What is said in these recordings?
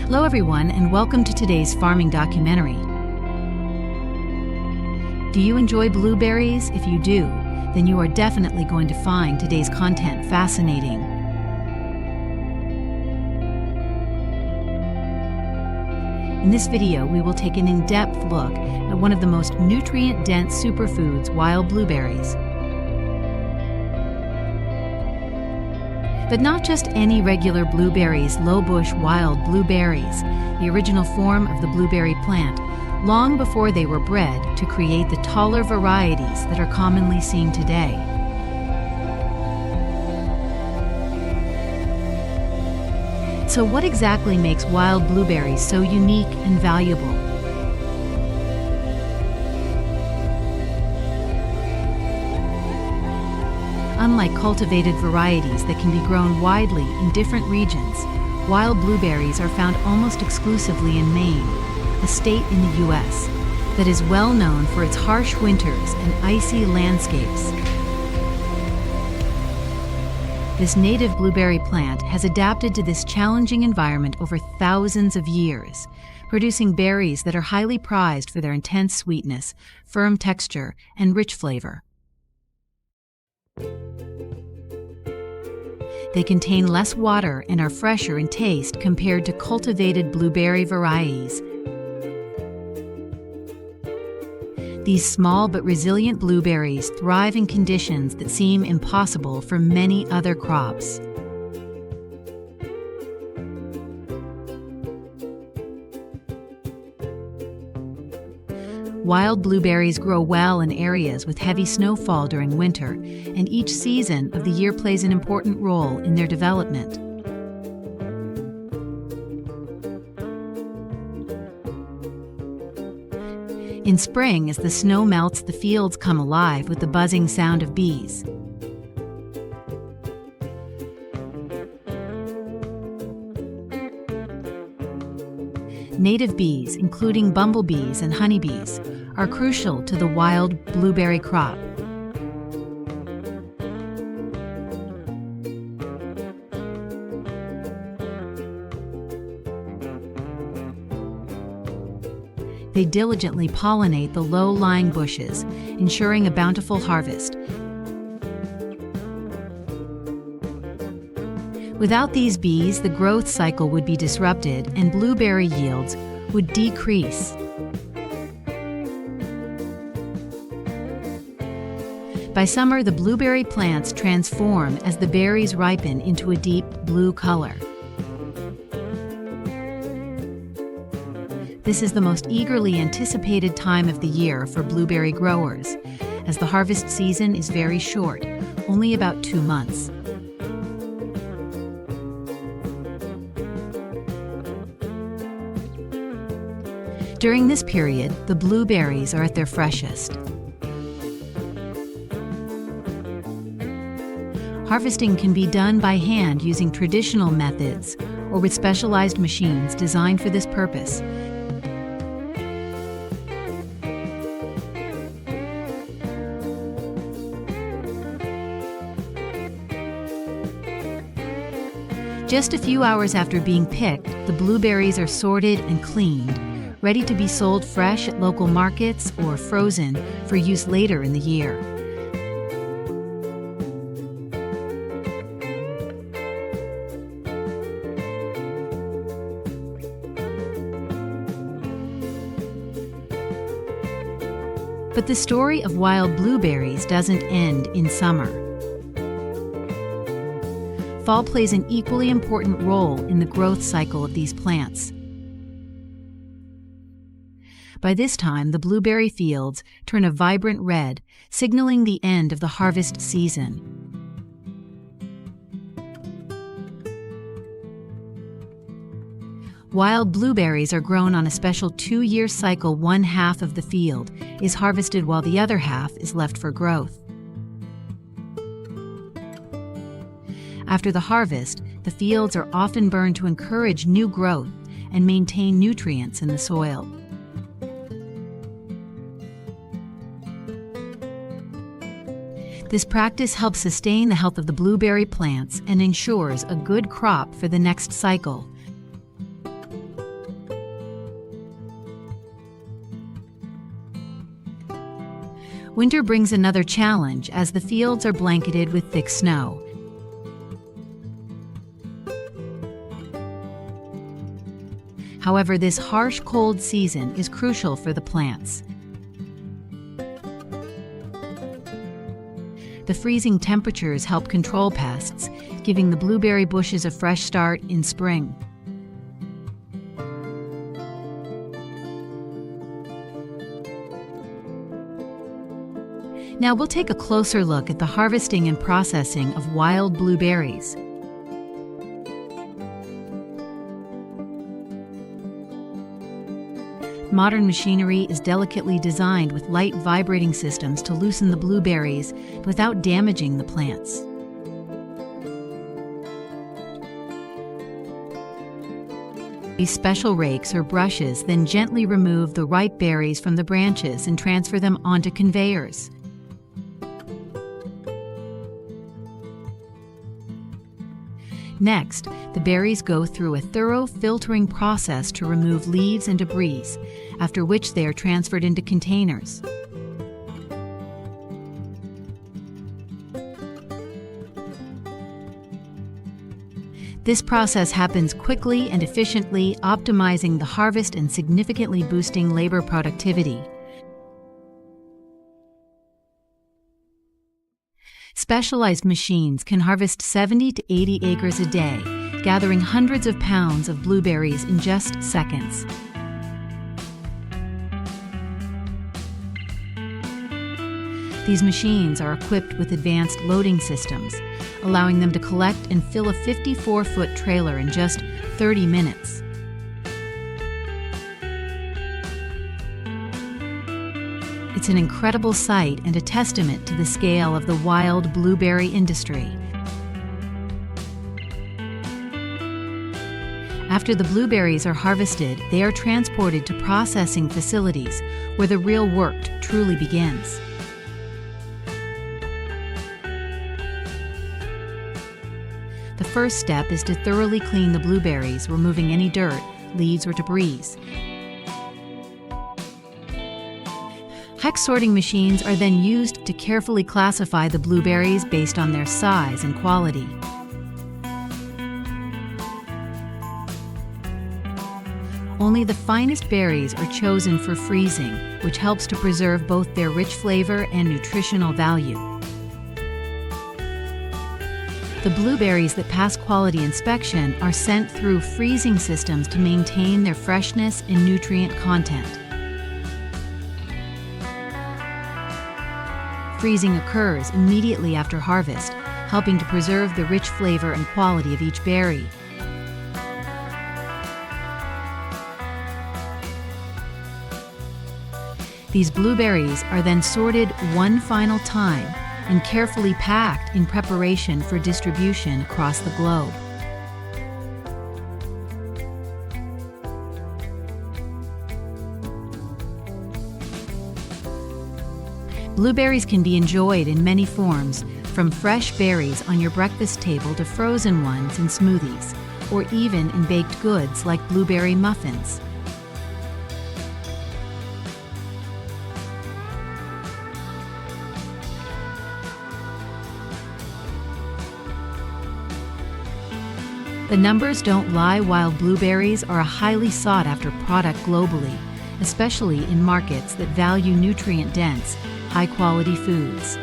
Hello everyone, and welcome to today's farming documentary. Do you enjoy blueberries? If you do, then you are definitely going to find today's content fascinating. In this video, we will take an in-depth look at one of the most nutrient-dense superfoods, wild blueberries. But not just any regular blueberries, low-bush wild blueberries, the original form of the blueberry plant, long before they were bred to create the taller varieties that are commonly seen today. So what exactly makes wild blueberries so unique and valuable? Unlike cultivated varieties that can be grown widely in different regions, wild blueberries are found almost exclusively in Maine, a state in the U.S. that is well known for its harsh winters and icy landscapes. This native blueberry plant has adapted to this challenging environment over thousands of years, producing berries that are highly prized for their intense sweetness, firm texture, and rich flavor. They contain less water and are fresher in taste compared to cultivated blueberry varieties. These small but resilient blueberries thrive in conditions that seem impossible for many other crops. Wild blueberries grow well in areas with heavy snowfall during winter, and each season of the year plays an important role in their development. In spring, as the snow melts, the fields come alive with the buzzing sound of bees. Native bees, including bumblebees and honeybees, are crucial to the wild blueberry crop. They diligently pollinate the low-lying bushes, ensuring a bountiful harvest. Without these bees, the growth cycle would be disrupted and blueberry yields would decrease. By summer, the blueberry plants transform as the berries ripen into a deep blue color. This is the most eagerly anticipated time of the year for blueberry growers, as the harvest season is very short, only about 2 months. During this period, the blueberries are at their freshest. Harvesting can be done by hand using traditional methods or with specialized machines designed for this purpose. Just a few hours after being picked, the blueberries are sorted and cleaned, ready to be sold fresh at local markets or frozen for use later in the year. But the story of wild blueberries doesn't end in summer. Fall plays an equally important role in the growth cycle of these plants. By this time, the blueberry fields turn a vibrant red, signaling the end of the harvest season. Wild blueberries are grown on a special 2-year cycle. One half of the field is harvested while the other half is left for growth. After the harvest, the fields are often burned to encourage new growth and maintain nutrients in the soil. This practice helps sustain the health of the blueberry plants and ensures a good crop for the next cycle. Winter brings another challenge as the fields are blanketed with thick snow. However, this harsh, cold season is crucial for the plants. The freezing temperatures help control pests, giving the blueberry bushes a fresh start in spring. Now we'll take a closer look at the harvesting and processing of wild blueberries. Modern machinery is delicately designed with light vibrating systems to loosen the blueberries without damaging the plants. These special rakes or brushes then gently remove the ripe berries from the branches and transfer them onto conveyors. Next, the berries go through a thorough filtering process to remove leaves and debris, after which they are transferred into containers. This process happens quickly and efficiently, optimizing the harvest and significantly boosting labor productivity. Specialized machines can harvest 70 to 80 acres a day, gathering hundreds of pounds of blueberries in just seconds. These machines are equipped with advanced loading systems, allowing them to collect and fill a 54-foot trailer in just 30 minutes. It's an incredible sight and a testament to the scale of the wild blueberry industry. After the blueberries are harvested, they are transported to processing facilities where the real work truly begins. The first step is to thoroughly clean the blueberries, removing any dirt, leaves, or debris. Hex sorting machines are then used to carefully classify the blueberries based on their size and quality. Only the finest berries are chosen for freezing, which helps to preserve both their rich flavor and nutritional value. The blueberries that pass quality inspection are sent through freezing systems to maintain their freshness and nutrient content. Freezing occurs immediately after harvest, helping to preserve the rich flavor and quality of each berry. These blueberries are then sorted one final time and carefully packed in preparation for distribution across the globe. Blueberries can be enjoyed in many forms, from fresh berries on your breakfast table to frozen ones in smoothies, or even in baked goods like blueberry muffins. The numbers don't lie. Wild blueberries are a highly sought-after product globally, especially in markets that value nutrient-dense, high-quality foods.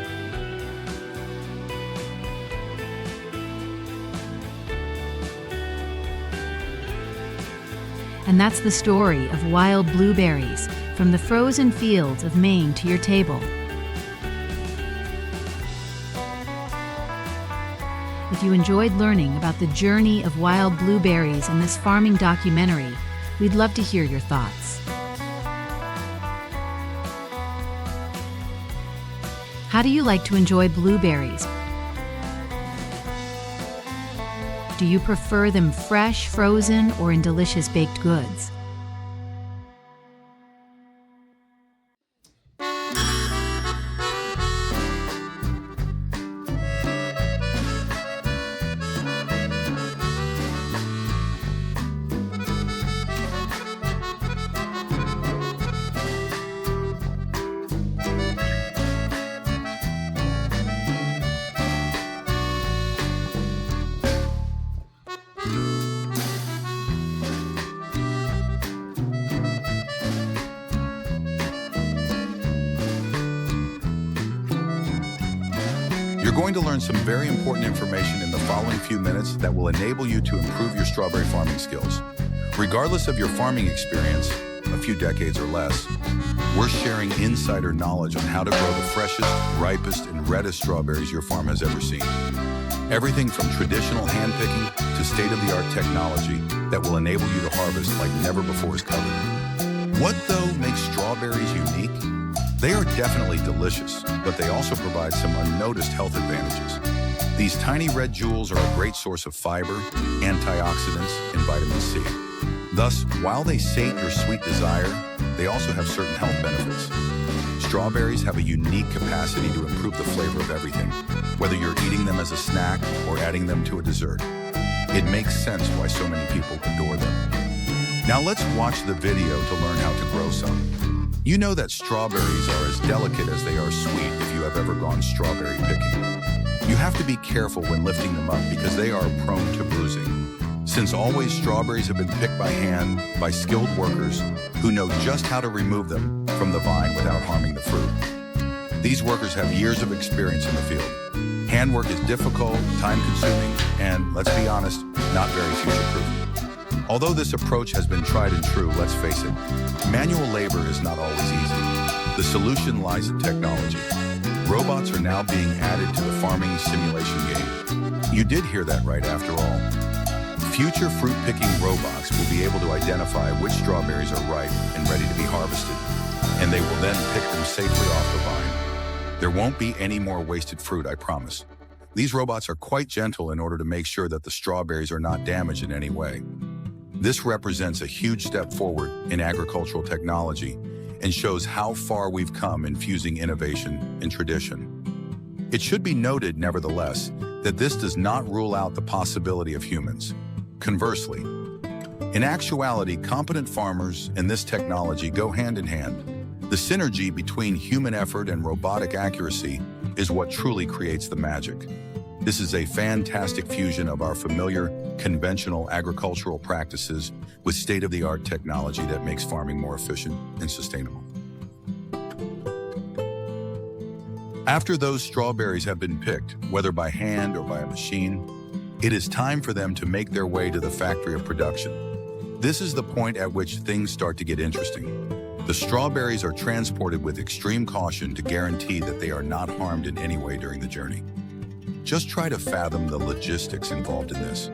And that's the story of wild blueberries, from the frozen fields of Maine to your table. If you enjoyed learning about the journey of wild blueberries in this farming documentary, we'd love to hear your thoughts. How do you like to enjoy blueberries? Do you prefer them fresh, frozen, or in delicious baked goods? going to learn some very important information in the following few minutes that will enable you to improve your strawberry farming skills. Regardless of your farming experience, a few decades or less, we're sharing insider knowledge on how to grow the freshest, ripest, and reddest strawberries your farm has ever seen. Everything from traditional hand-picking to state-of-the-art technology that will enable you to harvest like never before is covered. What, though, makes strawberries unique? They are definitely delicious, but they also provide some unnoticed health advantages. These tiny red jewels are a great source of fiber, antioxidants, and vitamin C. Thus, while they sate your sweet desire, they also have certain health benefits. Strawberries have a unique capacity to improve the flavor of everything, whether you're eating them as a snack or adding them to a dessert. It makes sense why so many people adore them. Now let's watch the video to learn how to grow some. You know that strawberries are as delicate as they are sweet if you have ever gone strawberry picking. You have to be careful when lifting them up because they are prone to bruising. Since always strawberries have been picked by hand by skilled workers who know just how to remove them from the vine without harming the fruit. These workers have years of experience in the field. Handwork is difficult, time-consuming, and, let's be honest, not very future-proof. Although this approach has been tried and true, let's face it, manual labor is not always easy. The solution lies in technology. Robots are now being added to the farming simulation game. You did hear that right after all. Future fruit-picking robots will be able to identify which strawberries are ripe and ready to be harvested, and they will then pick them safely off the vine. There won't be any more wasted fruit, I promise. These robots are quite gentle in order to make sure that the strawberries are not damaged in any way. This represents a huge step forward in agricultural technology and shows how far we've come in fusing innovation and tradition. It should be noted, nevertheless, that this does not rule out the possibility of humans. Conversely, in actuality, competent farmers and this technology go hand in hand. The synergy between human effort and robotic accuracy is what truly creates the magic. This is a fantastic fusion of our familiar, conventional agricultural practices with state-of-the-art technology that makes farming more efficient and sustainable. After those strawberries have been picked, whether by hand or by a machine, it is time for them to make their way to the factory of production. This is the point at which things start to get interesting. The strawberries are transported with extreme caution to guarantee that they are not harmed in any way during the journey. Just try to fathom the logistics involved in this.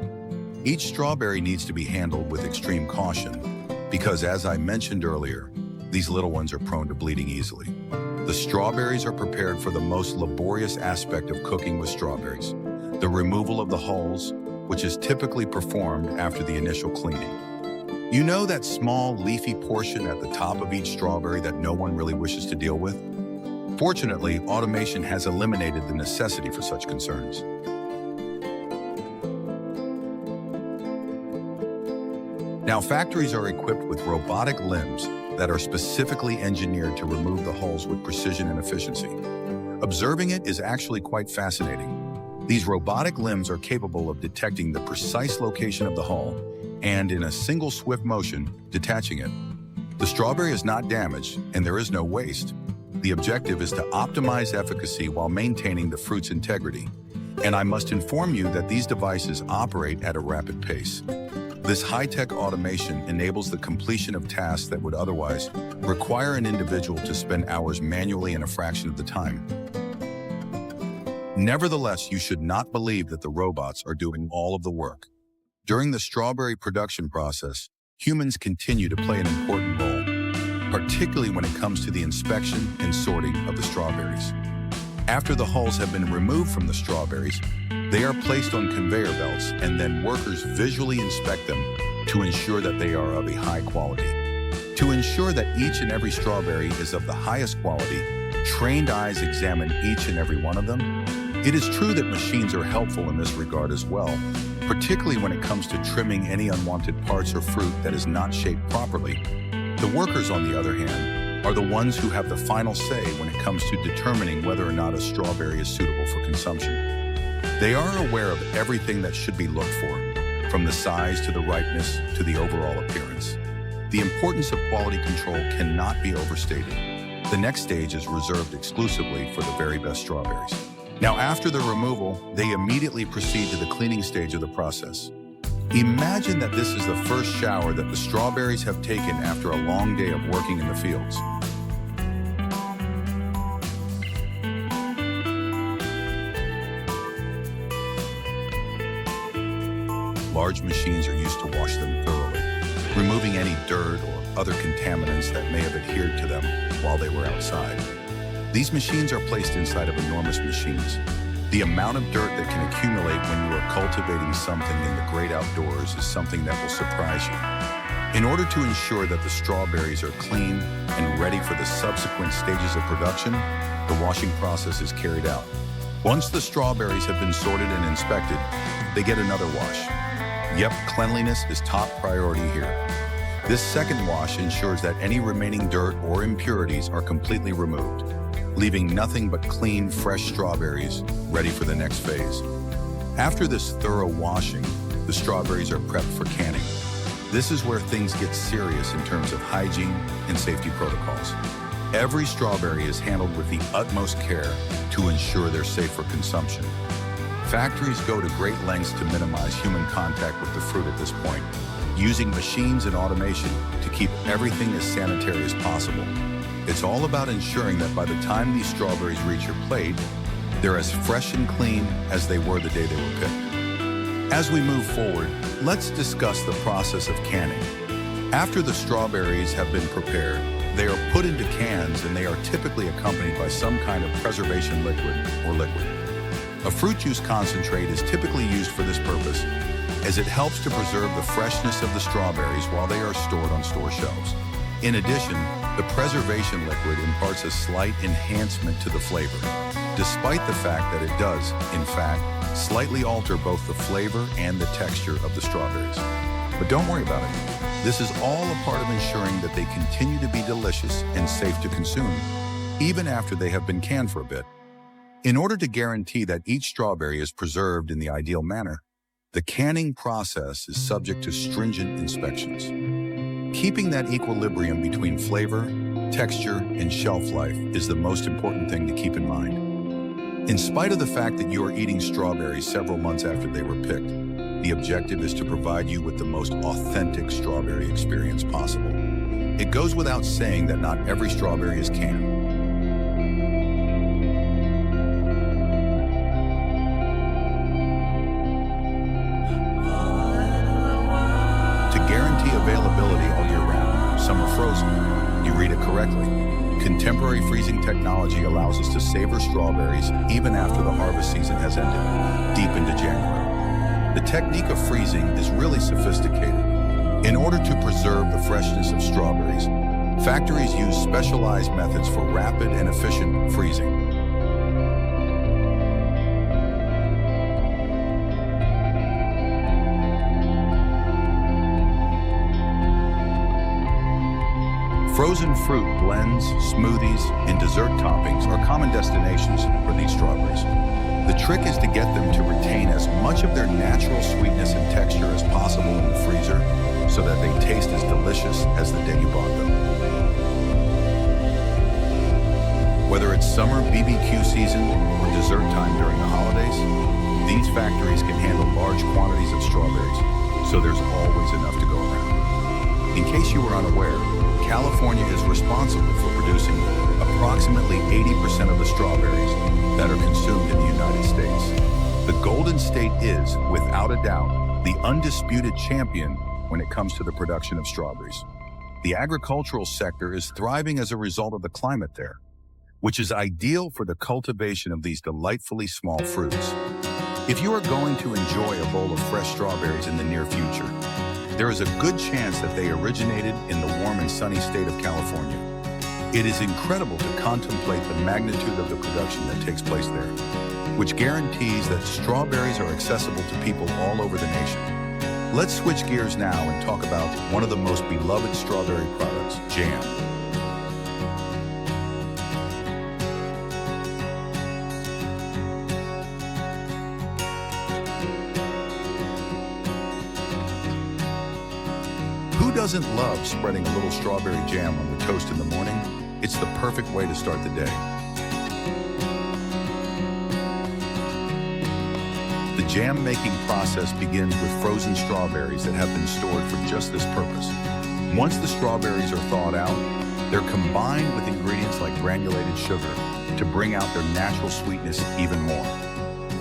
Each strawberry needs to be handled with extreme caution because, as I mentioned earlier, these little ones are prone to bleeding easily. The strawberries are prepared for the most laborious aspect of cooking with strawberries, the removal of the hulls, which is typically performed after the initial cleaning. You know that small, leafy portion at the top of each strawberry that no one really wishes to deal with? Fortunately, automation has eliminated the necessity for such concerns. Now, factories are equipped with robotic limbs that are specifically engineered to remove the hulls with precision and efficiency. Observing it is actually quite fascinating. These robotic limbs are capable of detecting the precise location of the hull and, in a single swift motion, detaching it. The strawberry is not damaged, and there is no waste. The objective is to optimize efficacy while maintaining the fruit's integrity. And I must inform you that these devices operate at a rapid pace. This high-tech automation enables the completion of tasks that would otherwise require an individual to spend hours manually in a fraction of the time. Nevertheless, you should not believe that the robots are doing all of the work. During the strawberry production process, humans continue to play an important role, particularly when it comes to the inspection and sorting of the strawberries. After the hulls have been removed from the strawberries, they are placed on conveyor belts and then workers visually inspect them to ensure that they are of a high quality. To ensure that each and every strawberry is of the highest quality, trained eyes examine each and every one of them. It is true that machines are helpful in this regard as well, particularly when it comes to trimming any unwanted parts or fruit that is not shaped properly. The workers, on the other hand, are the ones who have the final say when it comes to determining whether or not a strawberry is suitable for consumption. They are aware of everything that should be looked for, from the size to the ripeness to the overall appearance. The importance of quality control cannot be overstated. The next stage is reserved exclusively for the very best strawberries. Now, after the removal, they immediately proceed to the cleaning stage of the process. Imagine that this is the first shower that the strawberries have taken after a long day of working in the fields. Large machines are used to wash them thoroughly, removing any dirt or other contaminants that may have adhered to them while they were outside. These machines are placed inside of enormous machines. The amount of dirt that can accumulate when you are cultivating something in the great outdoors is something that will surprise you. In order to ensure that the strawberries are clean and ready for the subsequent stages of production, the washing process is carried out. Once the strawberries have been sorted and inspected, they get another wash. Yep, cleanliness is top priority here. This second wash ensures that any remaining dirt or impurities are completely removed, leaving nothing but clean, fresh strawberries ready for the next phase. After this thorough washing, the strawberries are prepped for canning. This is where things get serious in terms of hygiene and safety protocols. Every strawberry is handled with the utmost care to ensure they're safe for consumption. Factories go to great lengths to minimize human contact with the fruit at this point, using machines and automation to keep everything as sanitary as possible. It's all about ensuring that by the time these strawberries reach your plate, they're as fresh and clean as they were the day they were picked. As we move forward, let's discuss the process of canning. After the strawberries have been prepared, they are put into cans and they are typically accompanied by some kind of preservation liquid or liquid. A fruit juice concentrate is typically used for this purpose, as it helps to preserve the freshness of the strawberries while they are stored on store shelves. In addition, the preservation liquid imparts a slight enhancement to the flavor, despite the fact that it does, in fact, slightly alter both the flavor and the texture of the strawberries. But don't worry about it. This is all a part of ensuring that they continue to be delicious and safe to consume, even after they have been canned for a bit. In order to guarantee that each strawberry is preserved in the ideal manner, the canning process is subject to stringent inspections. Keeping that equilibrium between flavor, texture, and shelf life is the most important thing to keep in mind. In spite of the fact that you are eating strawberries several months after they were picked, the objective is to provide you with the most authentic strawberry experience possible. It goes without saying that not every strawberry is canned. Availability all year round. Some are frozen. You read it correctly. Contemporary freezing technology allows us to savor strawberries even after the harvest season has ended, deep into January. The technique of freezing is really sophisticated. In order to preserve the freshness of strawberries, factories use specialized methods for rapid and efficient freezing. Frozen fruit blends, smoothies, and dessert toppings are common destinations for these strawberries. The trick is to get them to retain as much of their natural sweetness and texture as possible in the freezer so that they taste as delicious as the day you bought them. Whether it's summer BBQ season or dessert time during the holidays, these factories can handle large quantities of strawberries, so there's always enough to go around. In case you were unaware, California is responsible for producing approximately 80% of the strawberries that are consumed in the United States. The Golden State is, without a doubt, the undisputed champion when it comes to the production of strawberries. The agricultural sector is thriving as a result of the climate there, which is ideal for the cultivation of these delightfully small fruits. If you are going to enjoy a bowl of fresh strawberries in the near future, there is a good chance that they originated in the warm and sunny state of California. It is incredible to contemplate the magnitude of the production that takes place there, which guarantees that strawberries are accessible to people all over the nation. Let's switch gears now and talk about one of the most beloved strawberry products, jam. Who doesn't love spreading a little strawberry jam on the toast in the morning? It's the perfect way to start the day. The jam-making process begins with frozen strawberries that have been stored for just this purpose. Once the strawberries are thawed out, they're combined with ingredients like granulated sugar to bring out their natural sweetness even more.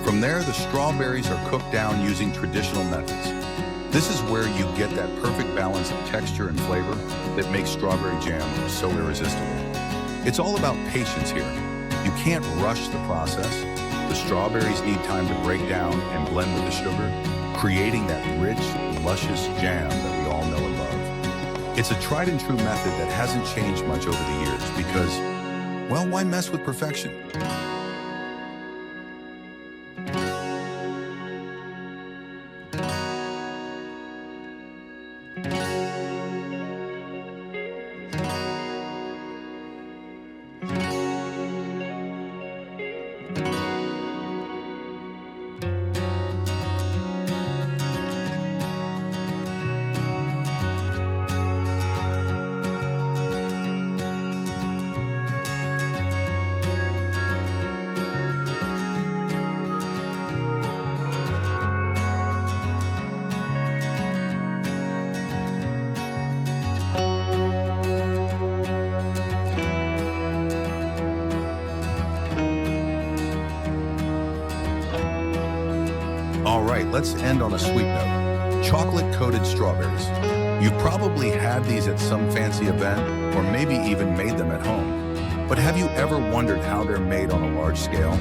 From there, the strawberries are cooked down using traditional methods. This is where you get that perfect balance of texture and flavor that makes strawberry jam so irresistible. It's all about patience here. You can't rush the process. The strawberries need time to break down and blend with the sugar, creating that rich, luscious jam that we all know and love. It's a tried and true method that hasn't changed much over the years because, well, why mess with perfection? All right, let's end on a sweet note. Chocolate-coated strawberries. You've probably had these at some fancy event, or maybe even made them at home. But have you ever wondered how they're made on a large scale?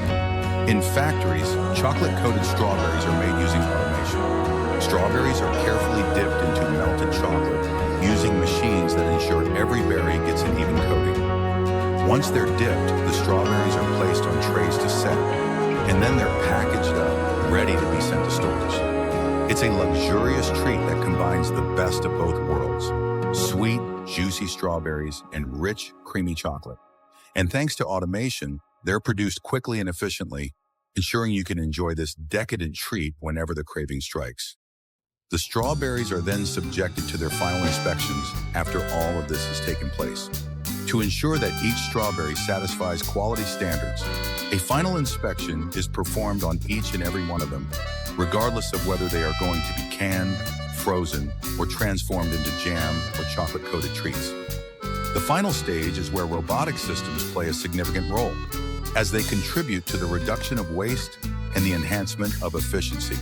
In factories, chocolate-coated strawberries are made using automation. Strawberries are carefully dipped into melted chocolate using machines that ensure every berry gets an even coating. Once they're dipped, the strawberries are placed on trays to set, and then they're packaged up, ready to be sent to stores. It's a luxurious treat that combines the best of both worlds: sweet, juicy strawberries and rich, creamy chocolate. And thanks to automation, they're produced quickly and efficiently, ensuring you can enjoy this decadent treat whenever the craving strikes. The strawberries are then subjected to their final inspections after all of this has taken place. To ensure that each strawberry satisfies quality standards, a final inspection is performed on each and every one of them, regardless of whether they are going to be canned, frozen, or transformed into jam or chocolate-coated treats. The final stage is where robotic systems play a significant role, as they contribute to the reduction of waste and the enhancement of efficiency.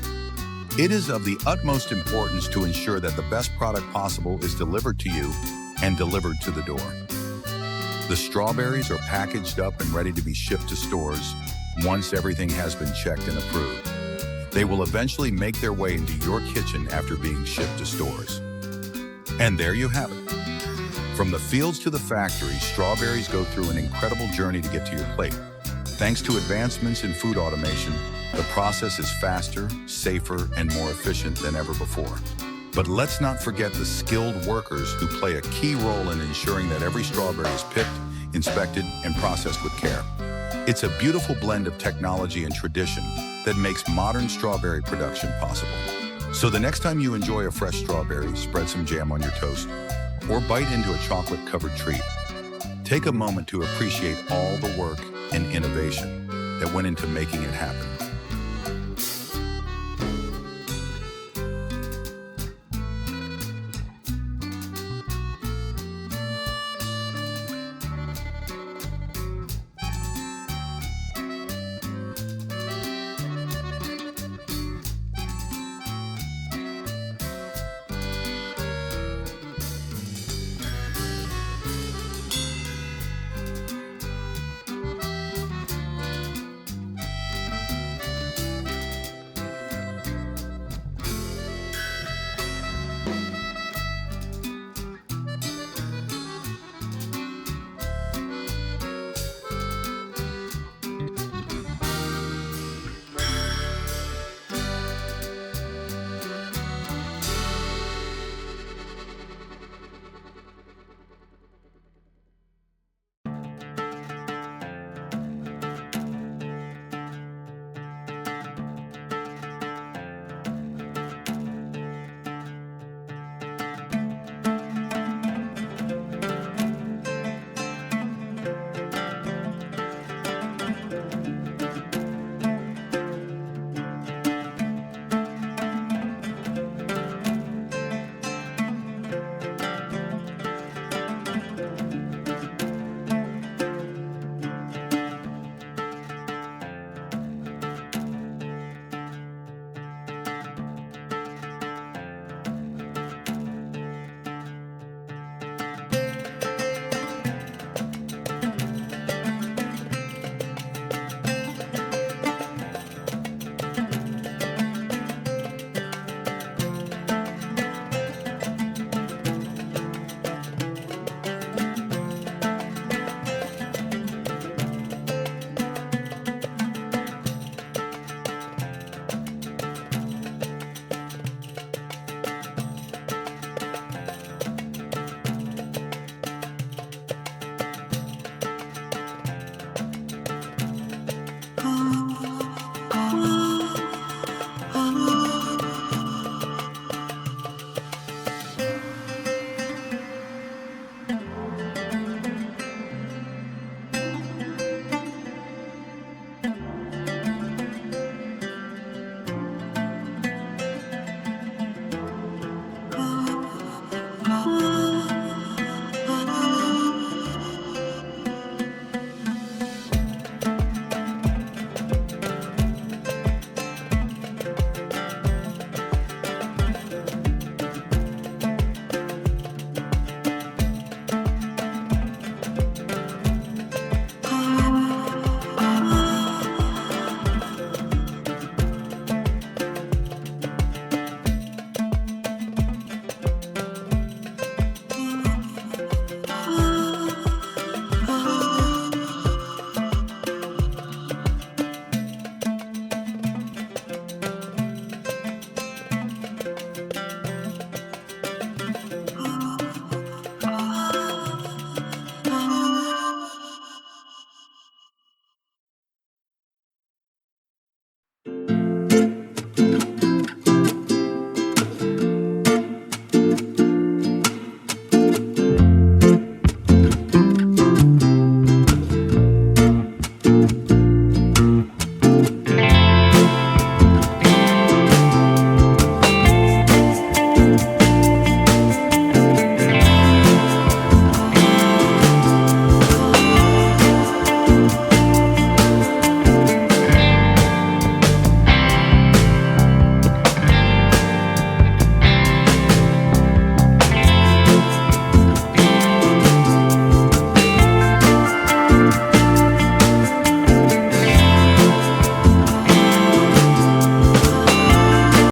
It is of the utmost importance to ensure that the best product possible is delivered to you and delivered to the door. The strawberries are packaged up and ready to be shipped to stores once everything has been checked and approved. They will eventually make their way into your kitchen after being shipped to stores. And there you have it. From the fields to the factory, strawberries go through an incredible journey to get to your plate. Thanks to advancements in food automation, the process is faster, safer, and more efficient than ever before. But let's not forget the skilled workers who play a key role in ensuring that every strawberry is picked, inspected, and processed with care. It's a beautiful blend of technology and tradition that makes modern strawberry production possible. So the next time you enjoy a fresh strawberry, spread some jam on your toast, or bite into a chocolate-covered treat, take a moment to appreciate all the work and innovation that went into making it happen.